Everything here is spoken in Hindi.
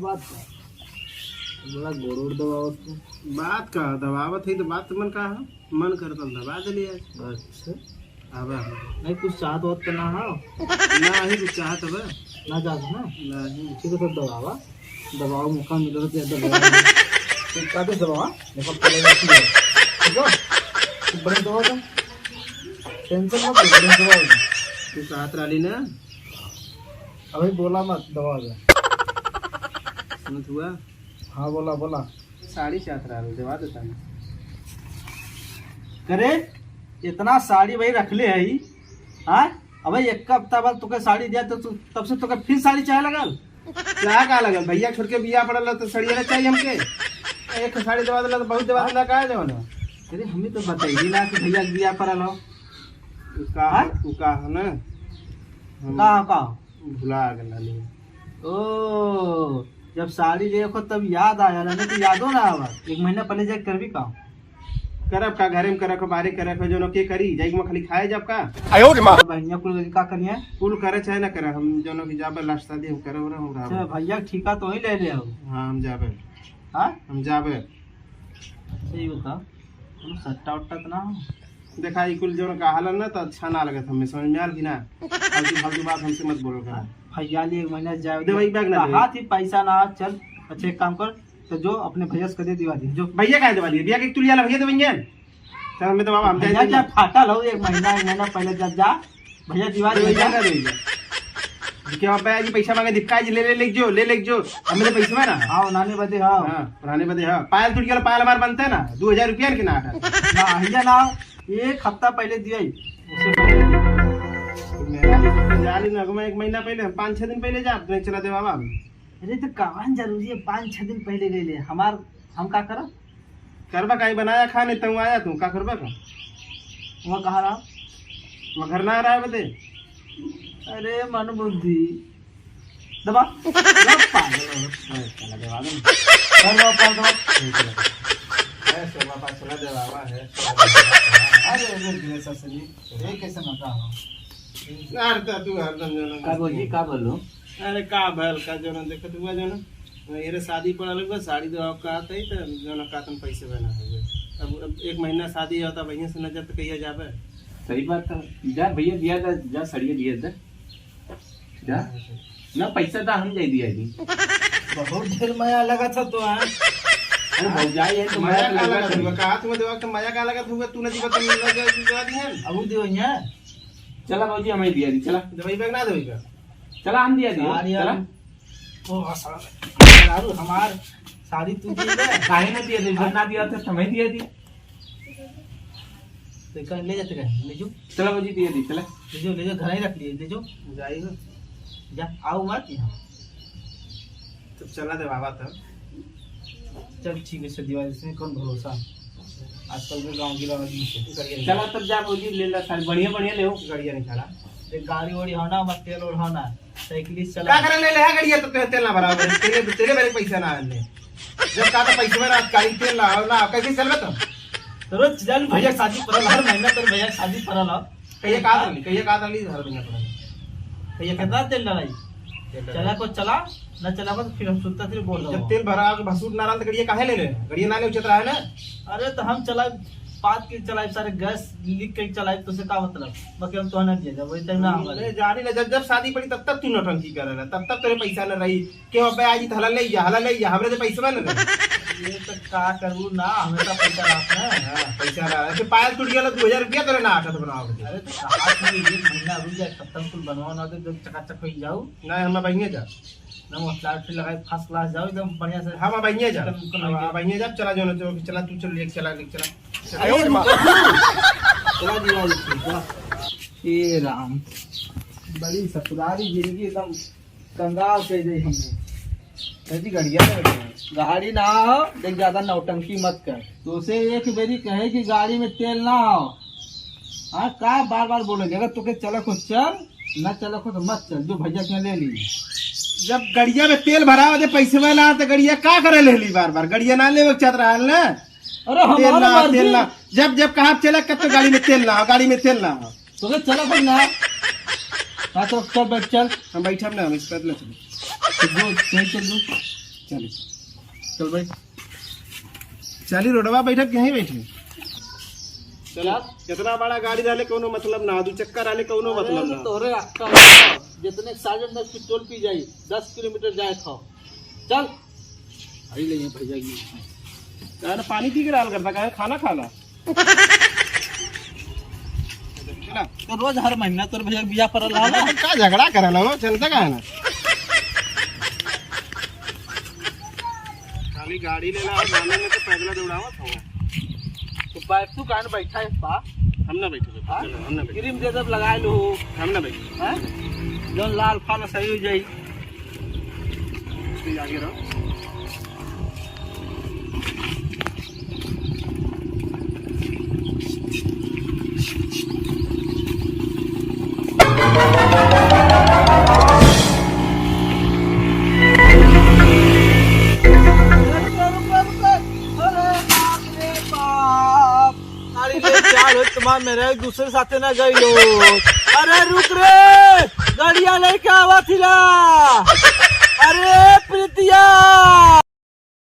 बात का बड़ा गोड़ दबावत तो बात का दबावत है तो बात मन का है मन करता दबा दिली आज। अच्छा अब नहीं कुछ चाहत होत तो ना हो ना ही कुछ चाहत अब ना चाहत ना नहीं ठीक है तो दबावा दबाव मौका मिलो तो दबावा तो काटे दबावा देखो पहले जाती है ठीक है बड़े दबाव का टेंशन मत ले बड़े दबाव तू चाहत रही ना अभी बोला मत दबाव जा सुनत हुआ हाँ बोला बोला साड़ी चाहत रहा दबा देता मैं करे इतना साड़ी भाई रख ले है हाँ अब एक हफ्ता बाद तुके साड़ी दिया तो तब से तुके फिर साड़ी चाहे लगल क्या का लगल भैया छोड़ के बिया पड़ल तो सड़िया ना चाहिए हमके एक साड़ी दबा दिला तो बहुत दबा दिला का है जवन अरे हमें तो बताइए ना कि भैया के बिया पड़ल हो उका है ना कहा भुला गल ओ जब साड़ी देखो तब याद आया ना नहीं तो यादो ना आवा एक महीना पहले जाके कर भी काम करब का घरे में करब बाहर करब जो के करी जाई में खाली खाए जब का बहनिया कुल का करिए कुल करे चाहे ना करे हम जो की जाबे लास्ट शादी हम करे हो अच्छा भैया ठीका तो ही ले ले हो हां हम जाबे हां हम जाबे सही बता तुम सट्टा उट्टा तो ना हो देखा ई कुल जो का हाल ना तो अच्छा ना लगत हमें समझ में आल कि ना फालतू बात हमसे मत बोलो कर भैया ले एक महीना जाए दे वही बैग ना दे। हाथ ही पैसा ना चल अच्छा एक काम कर तो जो अपने भैया से दे दिवा दी जो भैया का दबा दिया भैया के तुलिया भैया देवेंगे सर हमें तो बाबा हम भैया जाए क्या फाटा लो एक महीना पहले जब जा भैया दिवा दी भैया ना देंगे क्या भैया जी पैसा मांगे दिखा जी ले जो हमें तो पैसा ना हाँ नानी बदे हाँ हां पुराने बदे हां पायल टूट गया पायल हमार बनते ना 2000 रुपया के ना ना भैया ना एक हफ्ता पहले दिया उससे पहले मेरा जाली ना एक महीना पहले 5-6 दिन पहले जा नहीं चला दे बाबा अरे तो कावन जरूरी है 5-6 दिन पहले गए ले हमार हम का करा करबा काई बनाया खा नहीं तू आया तू का करबा का वहाँ कहा रहा मैं घर ना रहा है बदे अरे मन बुद्धि दबा पागल चला दबा दे ऐसे बाबा चला दे बाबा है अरे ससुरी ये कैसे ना का यार तू हरदम जो का बोलो अरे का भल का जो ना देखत हुआ जो ना मेरे शादी पड़ल बस साड़ी दो का आते ही तो जो ना कातन पैसे बना है अब एक महीना शादी होता भैया से नजर तो कहिया जाबे सही बात है जा भैया दिया था जा सड़िया दिया था जा ना पैसा था हम दे दिया जी बहुत देर माया लगा था तो अरे हो जाए ये तो माया का लगा था था का हाथ में देवा तो माया का लगा था तू नहीं बता लगा दिया दिहन अब दियो यहाँ चला बाबूजी हमें दिया दी चला दवाई बैग ना देवी का चला हम दिया दिया चला ओ सारू हमार साड़ी तू दी दे काहे ना दिया दी घर ना दिया था हमें दिया दी तो कहीं ले जाते कहीं ले जो चला बाबूजी दिया दी चला ले जो घर ही रख लिए ले जो जाएगा जा आओ मत यहाँ तो चला दे बाबा तब चल ठीक है दिवाली से कौन भरोसा आजकल के गांव की लड़की से चला तब जा बाबूजी ले ला सारी बढ़िया बढ़िया ले हो गाड़िया नहीं चला देख गाड़ी वाड़ी होना मत तेल और होना साइकिलिस्ट क्या चला करे ले ले गाड़िया तो तेल ना भरा तेरे मेरे पैसा ना आने जब का तो पैसे में रात गाड़ी तेल ना कैसे चलबे तो रोज चल भैया शादी परल हर महीना तेरे भैया शादी परल कहिए का दली हर दिन पड़ा भैया कितना तेल लगाई चला को चला न चला को तो फिर हम सुनता फिर बोल जब रहा तेल भरा के भसूर ना रहा तो गाड़िया काहे ले ले गाड़िया ना ले उचित रहा है ना अरे तो हम चला बात के चलाए सारे गैस लीक के चलाए तो से का मतलब बाकी हम तो ना दिया जब वही टाइम ना हमारे जानी ना जब शादी पड़ी तब तक तू नौटंकी कर रहा तब तक तेरे पैसा न रही के अब आज हला ले जा हमरे से पैसा न रहे ये तो का करू ना हमेशा पैसा रखना है हां पैसा रहा है पायल टूट गया 2000 रुपया तेरे ना आटा तो बनाओ अरे तो हाथ में एक महीना रुक जाए खत्म कुल बनवाओ ना तो चकाचक हो जाओ ना हम बहिए जा ना मसला फिर लगाए फर्स्ट क्लास जाओ एकदम बढ़िया से हम बहिए जा बहिए जा चला जो चला तू चल लेके चला चला दिवाली हे राम बड़ी ससुराली जिंदगी एकदम कंगाल कर दी हमने ऐसी गाड़ी ना हो देख ज्यादा नौटंकी मत कर तो उसे एक बेरी कहे कि गाड़ी में तेल ना हो हाँ का बार बार बोलोगे अगर तुके चलो को चल ना चलो को तो मत चल जो भैया के ले ली जब गड़िया में तेल भरा दे पैसे वाला तो गड़िया का करे ले ली बार गड़िया ना ले चल रहा है ना अरे तेल ना जब कहा चला कब तो गाड़ी में तेल ना हो तो चलो कोई ना हाँ तो चल बैठ चल हम बैठा ना हम इस पैदल चल जो चल चलिए चल भाई चली रोडवा बैठक यहीं बैठी चल कितना बड़ा गाड़ी रहले कोनो मतलब ना, दू चक्का रहले कोनो मतलब ना। तोरे अक्कल जितने साजन में पेट्रोल पी जाई 10 किलोमीटर जाए खाओ चल अरे ले भैया यार पानी पी के डाल करता कहे खाना खाना। तो रोज हर महीना तोर भैया बिया पर ला ना का झगड़ा करे लो चलता का है ना, खाली गाड़ी ले ला और गाने में तो पैदल दौड़ावत हो। तो बैठ तू कान बैठा है पा हम ना बैठे हाँ? हम ना बैठे क्रीम दे दब लगाए लो हम ना बैठे हैं जौन लाल फाल सही हो जाई आगे रहो। तुम्हारा मेरे दूसरे साथे ना गई लो। अरे रुक रे गाड़िया लेके आवा थिला। अरे प्रीतिया